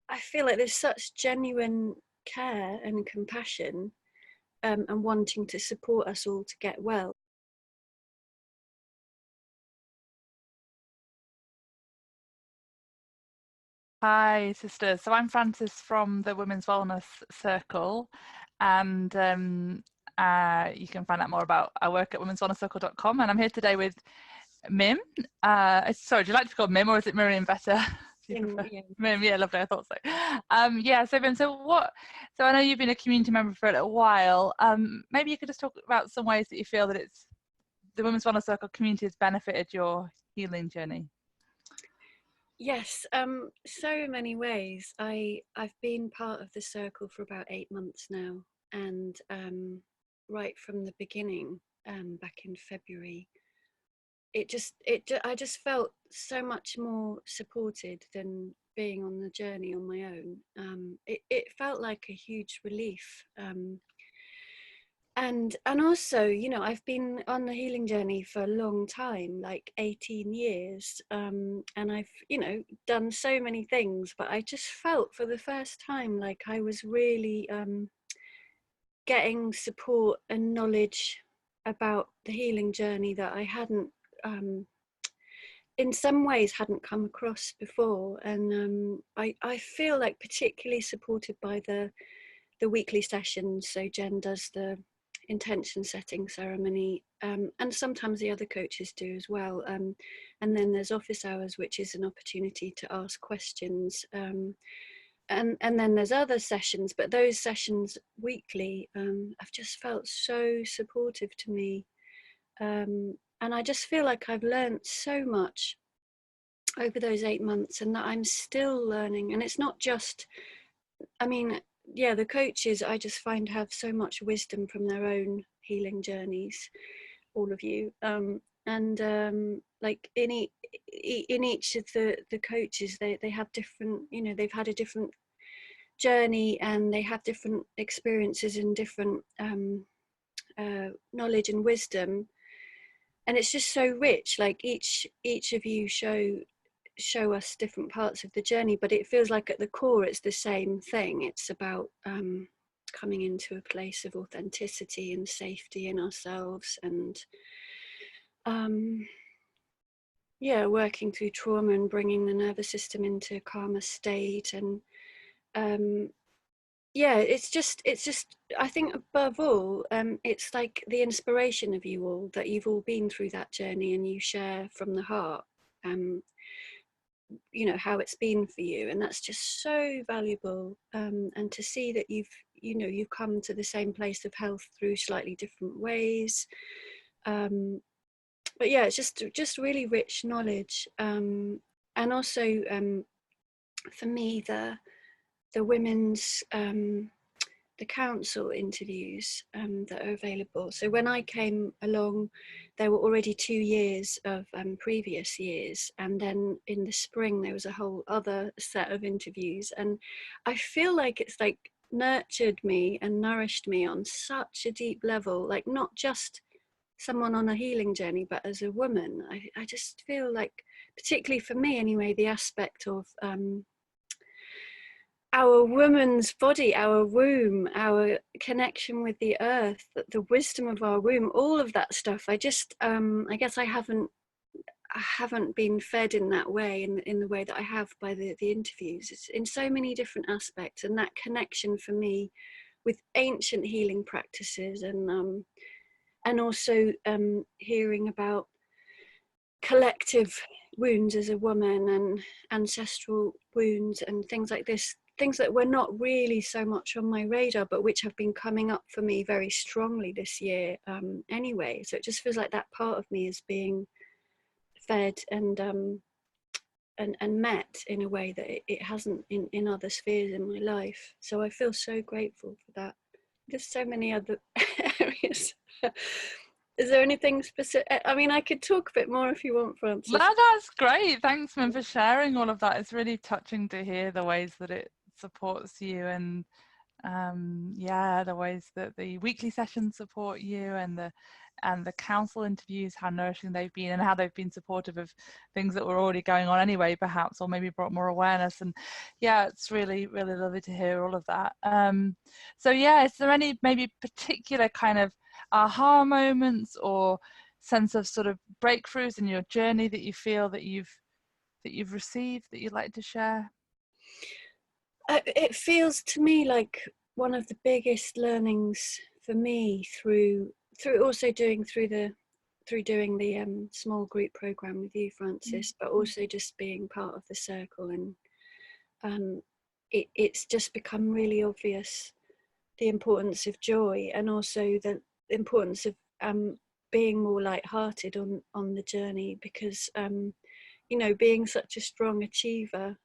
I feel like there's such genuine care and compassion, and wanting to support us all to get well. Hi, sisters. So I'm Frances from the Women's Wellness Circle, and you can find out more about our work at womenswellnesscircle.com. And I'm here today with Mim. Sorry, do you like to be called Mim, or is it Miriam better? Do you prefer Yeah. Mim? Yeah, lovely. I thought so. Yeah. So Mim, So I know you've been a community member for a little while. Maybe you could just talk about some ways that you feel that the Women's Wellness Circle community has benefited your healing journey. Yes, so many ways. I've been part of the circle for about 8 months now, and right from the beginning, back in February, I just felt so much more supported than being on the journey on my own. It felt like a huge relief. And also, I've been on the healing journey for a long time, like 18 years, and I've done so many things, but I just felt for the first time like I was really getting support and knowledge about the healing journey that I hadn't in some ways hadn't come across before. And I feel like particularly supported by the weekly sessions. So Jen does the intention setting ceremony, and sometimes the other coaches do as well, and then there's office hours, which is an opportunity to ask questions, and then there's other sessions, but those sessions weekly have just felt so supportive to me, and I just feel like I've learned so much over those 8 months, and that I'm still learning. And it's not just, I mean, yeah, the coaches I just find have so much wisdom from their own healing journeys, all of you. And like in each of the coaches, they have different, they've had a different journey, and they have different experiences and different knowledge and wisdom. And it's just so rich. Like each of you show us different parts of the journey, but it feels like at the core it's the same thing. It's about coming into a place of authenticity and safety in ourselves, and yeah, working through trauma and bringing the nervous system into a calmer state. And yeah, it's just I think above all, it's like the inspiration of you all, that you've all been through that journey and you share from the heart, how it's been for you, and that's just so valuable. And to see that you've come to the same place of health through slightly different ways, but yeah, it's just really rich knowledge. And also, for me, the women's the council interviews that are available. So when I came along, there were already 2 years of previous years, and then in the spring there was a whole other set of interviews, and I feel like it's like nurtured me and nourished me on such a deep level, like not just someone on a healing journey, but as a woman. I just feel like, particularly for me anyway, the aspect of our woman's body, our womb, our connection with the earth, the wisdom of our womb, all of that stuff. I just, I guess I haven't been fed in that way, in the way that I have by the interviews. It's in so many different aspects, and that connection for me with ancient healing practices, and also hearing about collective wounds as a woman, and ancestral wounds and things like this, things that were not really so much on my radar, but which have been coming up for me very strongly this year, anyway. So it just feels like that part of me is being fed and met in a way that it hasn't in other spheres in my life. So I feel so grateful for that. There's so many other areas. Is there anything specific? I mean, I could talk a bit more if you want, Frances. No, that's great. Thanks, Mim, for sharing all of that. It's really touching to hear the ways that it supports you. And Yeah, the ways that the weekly sessions support you, and the council interviews, how nourishing they've been, and how they've been supportive of things that were already going on anyway, perhaps, or maybe brought more awareness. And yeah, it's really, really lovely to hear all of that. So yeah, is there any maybe particular kind of aha moments or sense of sort of breakthroughs in your journey that you feel that you've received that you'd like to share? It feels to me like one of the biggest learnings for me through also doing through doing the small group program with you, Francis, but also just being part of the circle, and it's just become really obvious the importance of joy, and also the importance of being more light-hearted on the journey, because you know, being such a strong achiever,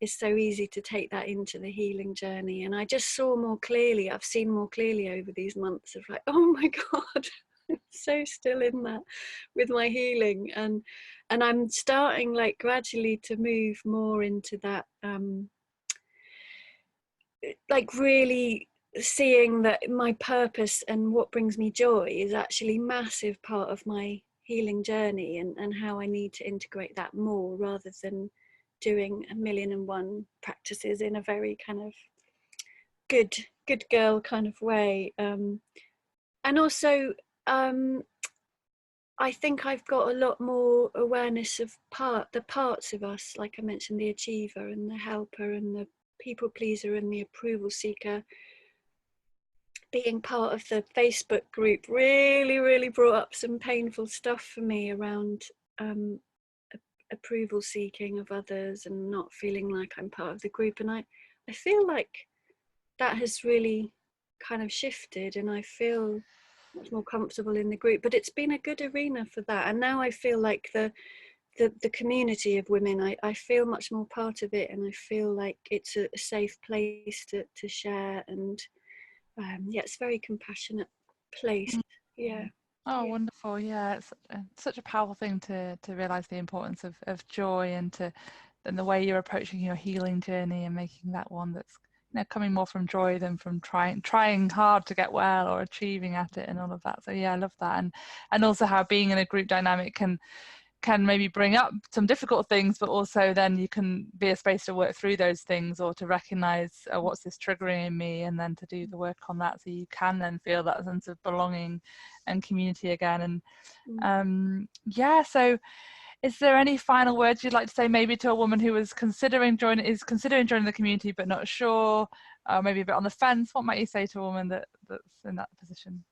it's so easy to take that into the healing journey. And I just saw more clearly, I've seen more clearly over these months of like, oh my God, I'm so still in that with my healing. And I'm starting like gradually to move more into that, like really seeing that my purpose and what brings me joy is actually a massive part of my healing journey, and how I need to integrate that more, rather than doing a million and one practices in a very kind of good girl kind of way. And also I think I've got a lot more awareness of the parts of us, like I mentioned, the achiever and the helper and the people pleaser and the approval seeker. Being part of the Facebook group really brought up some painful stuff for me around approval seeking of others and not feeling like I'm part of the group. And I feel like that has really kind of shifted, and I feel much more comfortable in the group. But it's been a good arena for that. And now I feel like the community of women, I feel much more part of it, and I feel like it's a safe place to share. And yeah, it's a very compassionate place. Yeah. Oh, Yeah. wonderful. Yeah, it's such a powerful thing to realize the importance of joy, and the way you're approaching your healing journey and making that one that's, you know, coming more from joy than from trying hard to get well or achieving at it and all of that. So yeah, I love that. And also how being in a group dynamic can maybe bring up some difficult things, but also then you can be a space to work through those things, or to recognize, oh, what's this triggering in me, and then to do the work on that, so you can then feel that sense of belonging and community again. And yeah, so is there any final words you'd like to say, maybe to a woman who is considering joining the community but not sure, maybe a bit on the fence? What might you say to a woman that's in that position?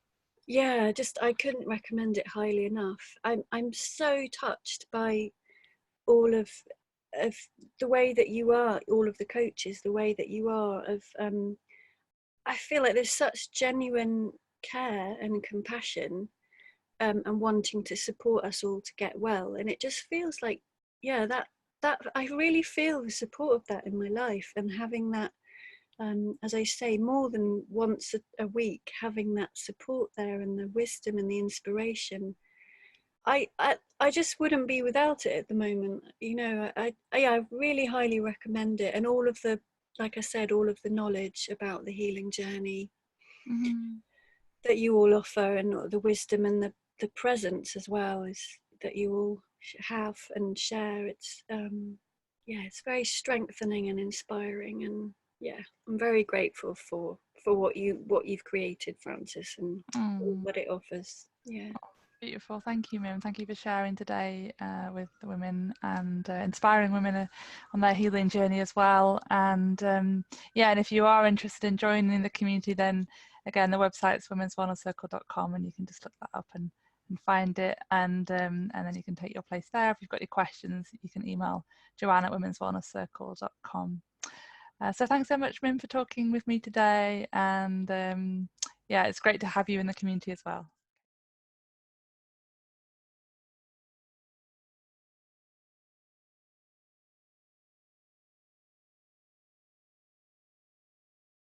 Yeah, just I couldn't recommend it highly enough. I'm so touched by all of the way that you are, all of the coaches, the way that you are of I feel like there's such genuine care and compassion, and wanting to support us all to get well. And it just feels like, yeah, that I really feel the support of that in my life, and having that, as I say, more than once a week, having that support there, and the wisdom and the inspiration. I just wouldn't be without it at the moment. You know, I really highly recommend it, and all of the, like I said, all of the knowledge about the healing journey Mm-hmm. that you all offer, and the wisdom and the presence as well, is that you all have and share. It's yeah, it's very strengthening and inspiring, and yeah, I'm very grateful for what you've created, Francis, and Mm. what it offers. Yeah. Beautiful. Thank you, Mim. Thank you for sharing today with the women, and inspiring women on their healing journey as well. And yeah, and if you are interested in joining the community, then again, the website's womenswellnesscircle.com, and you can just look that up and find it, and then you can take your place there. If you've got any questions, you can email Joanne at womenswellnesscircle.com. So thanks so much, Mim, for talking with me today. And yeah, it's great to have you in the community as well.